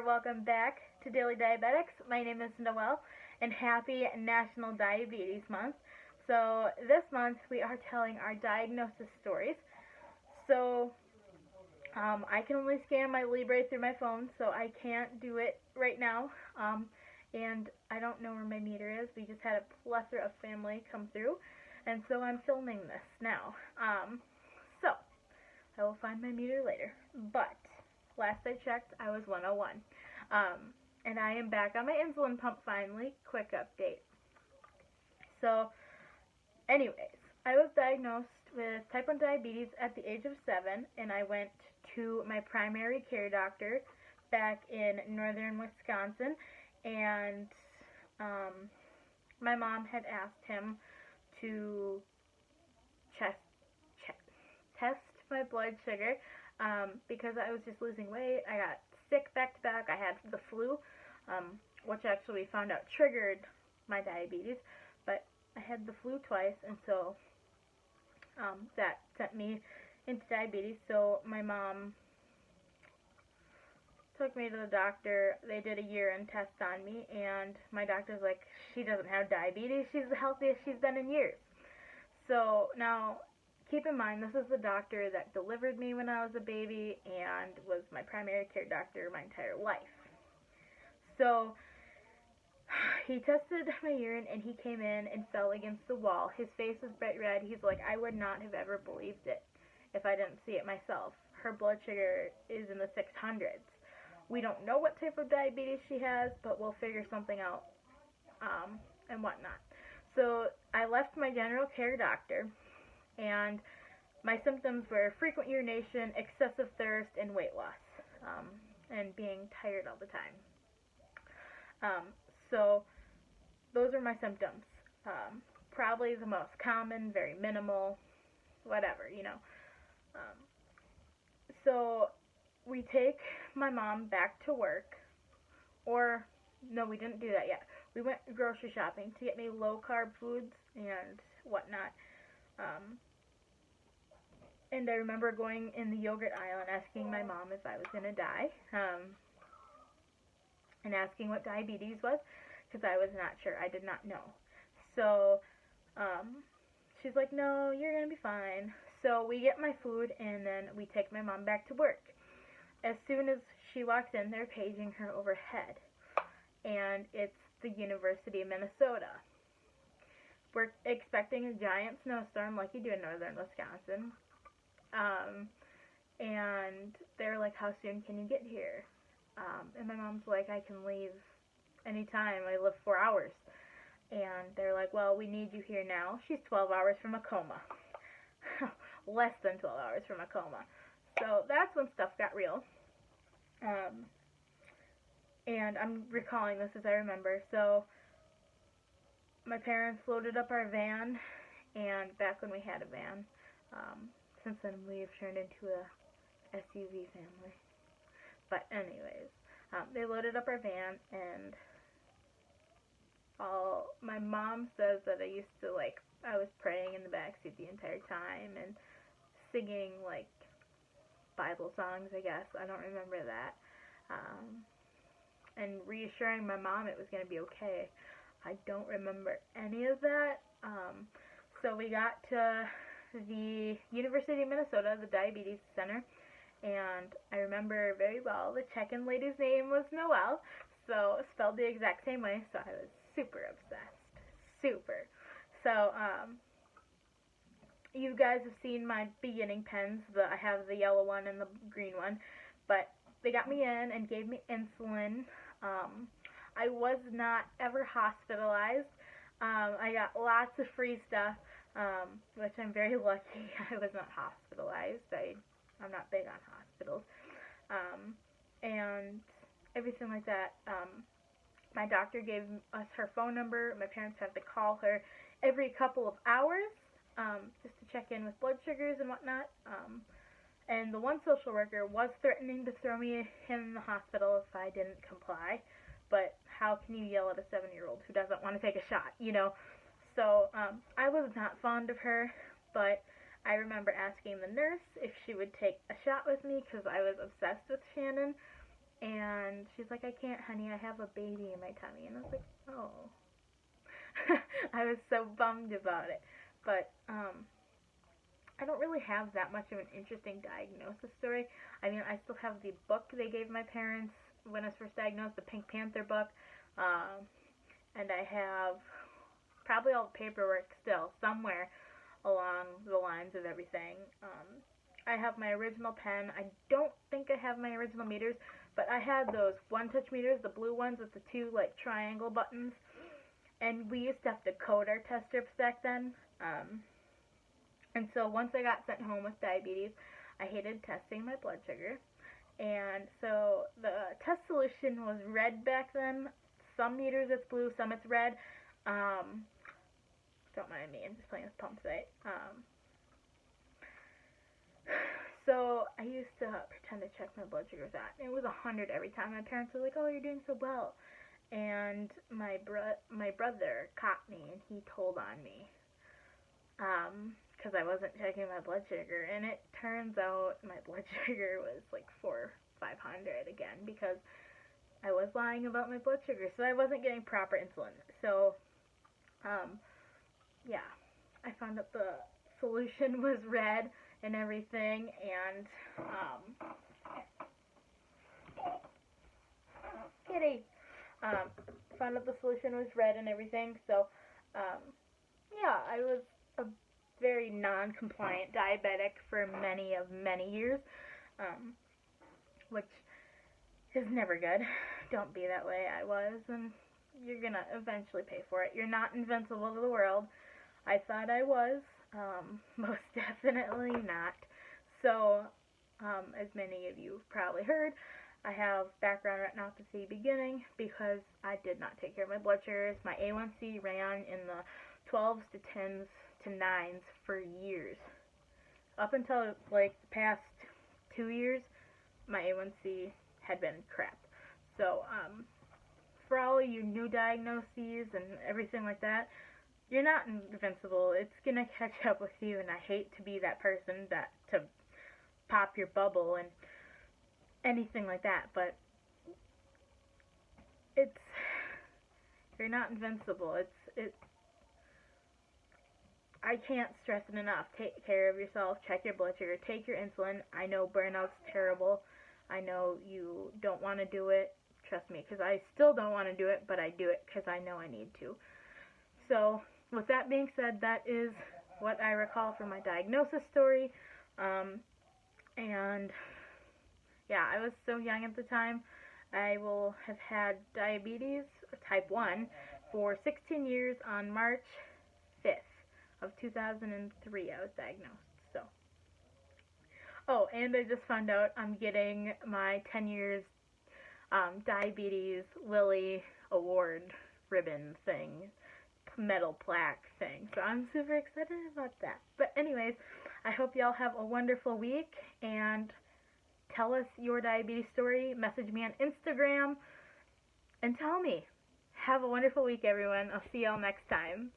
welcome back to Daily Diabetics. My name is Noelle, and happy National Diabetes Month. So this month we are telling our diagnosis stories. So I can only scan my Libre through my phone, so I can't do it right now. And I don't know where my meter is. We just had a plethora of family come through, and so I'm filming this now. So I will find my meter later, but last I checked, I was 101. And I am back on my insulin pump finally. Quick update. So, anyways, I was diagnosed with type 1 diabetes at the age of 7, and I went to my primary care doctor back in northern Wisconsin, and my mom had asked him to test my blood sugar because I was just losing weight. I got sick back to back. I had the flu, which actually we found out triggered my diabetes, but I had the flu twice, and so that sent me into diabetes. So my mom took me to the doctor. They did a urine test on me, and my doctor's like, she doesn't have diabetes. She's the healthiest she's been in years. So now, keep in mind, this is the doctor that delivered me when I was a baby and was my primary care doctor my entire life. So he tested my urine, and he came in and fell against the wall. His face was bright red. He's like, I would not have ever believed it if I didn't see it myself. Her blood sugar is in the 600s. We don't know what type of diabetes she has, but we'll figure something out and whatnot. So I left my general care doctor, and my symptoms were frequent urination, excessive thirst, and weight loss, and being tired all the time. So those are my symptoms. Probably the most common, very minimal, whatever, you know. So we take my mom back to work, or no, we didn't do that yet. We went grocery shopping to get me low-carb foods and whatnot. And I remember going in the yogurt aisle and asking my mom if I was going to die, and asking what diabetes was, because I was not sure. I did not know. So she's like, no, you're going to be fine. So we get my food, and then we take my mom back to work. As soon as she walks in, they're paging her overhead, and it's the University of Minnesota. We're expecting a giant snowstorm like you do in northern Wisconsin. And they're like, how soon can you get here? And my mom's like, I can leave anytime. I live 4 hours. And they're like, well, we need you here now. She's 12 hours from a coma. Less than 12 hours from a coma. So that's when stuff got real. And I'm recalling this as I remember. So my parents loaded up our van, and back when we had a van, since then we've turned into a SUV family. But anyways, they loaded up our van, and my mom says that I was praying in the backseat the entire time and singing Bible songs, I guess. I don't remember that. And reassuring my mom it was going to be okay. I don't remember any of that. So we got to the University of Minnesota, the Diabetes Center, and I remember very well the check-in lady's name was Noelle, so spelled the exact same way, so I was super obsessed. Super. So, you guys have seen my beginning pens. I have the yellow one and the green one, but they got me in and gave me insulin. I was not ever hospitalized. I got lots of free stuff, which I'm very lucky I was not hospitalized. I'm not big on hospitals. And everything like that. My doctor gave us her phone number. My parents have to call her every couple of hours, just to check in with blood sugars and whatnot. And the one social worker was threatening to throw me in the hospital if I didn't comply. But how can you yell at a 7-year-old who doesn't want to take a shot, you know? So I was not fond of her, but I remember asking the nurse if she would take a shot with me because I was obsessed with Shannon. And she's like, I can't, honey, I have a baby in my tummy. And I was like, oh. I was so bummed about it. But I don't really have that much of an interesting diagnosis story. I mean, I still have the book they gave my parents when I was first diagnosed, the Pink Panther book. And I have probably all the paperwork still somewhere along the lines of everything. I have my original pen. I don't think I have my original meters, but I had those one-touch meters, the blue ones with the two like triangle buttons. And we used to have to code our test strips back then. And so once I got sent home with diabetes, I hated testing my blood sugar. And so the test solution was red back then. Some meters it's blue, some it's red. Don't mind me, I'm just playing with pump site. So I used to pretend to check my blood sugar with that. It was 100 every time. My parents were like, oh, you're doing so well. And my brother caught me, and he told on me. Because I wasn't checking my blood sugar, and it turns out my blood sugar was like 400-500 again, because I was lying about my blood sugar, so I wasn't getting proper insulin. So, yeah, I found out the solution was red and everything, and, kitty, found out the solution was red and everything, so, yeah, I was a very non-compliant diabetic for many years, which is never good. Don't be that way. I was, and you're gonna eventually pay for it. You're not invincible to the world. I thought I was, most definitely not. So, as many of you have probably heard, I have background retinopathy beginning because I did not take care of my blood sugars. My A1C ran in the 12s to 10s to 9s for years. Up until like the past 2 years, my A1C had been crap. So, for all of you new diagnoses and everything like that, you're not invincible. It's gonna catch up with you, and I hate to be that person that to pop your bubble and anything like that, but you're not invincible. I can't stress it enough. Take care of yourself, check your blood sugar, take your insulin. I know burnout's terrible. I know you don't want to do it. Trust me, because I still don't want to do it, but I do it because I know I need to. So, with that being said, that is what I recall from my diagnosis story. And, yeah, I was so young at the time. I will have had diabetes, type 1, for 16 years. On March 5th of 2003, I was diagnosed. So, oh, and I just found out I'm getting my 10 years diabetes Lily award ribbon thing, metal plaque thing. So I'm super excited about that. But anyways, I hope y'all have a wonderful week, and tell us your diabetes story. Message me on Instagram and tell me. Have a wonderful week, everyone. I'll see y'all next time.